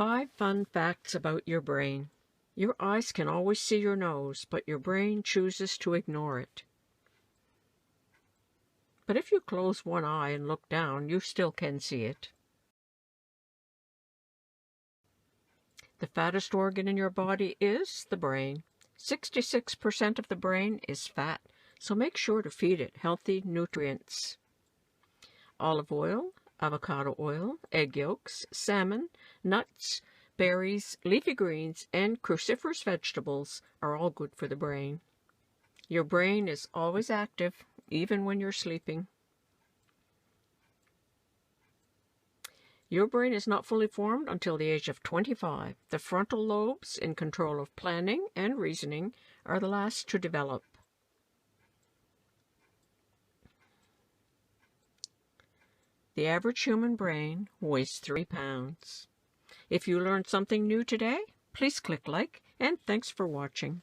5 fun facts about your brain. Your eyes can always see your nose, but your brain chooses to ignore it. But if you close one eye and look down, you still can see it. The fattest organ in your body is the brain. 66% of the brain is fat, so make sure to feed it healthy nutrients. Olive oil, avocado oil, egg yolks, salmon, nuts, berries, leafy greens, and cruciferous vegetables are all good for the brain. Your brain is always active, even when you're sleeping. Your brain is not fully formed until the age of 25. The frontal lobes, in control of planning and reasoning, are the last to develop. The average human brain weighs 3 pounds. If you learned something new today, please click like, and thanks for watching.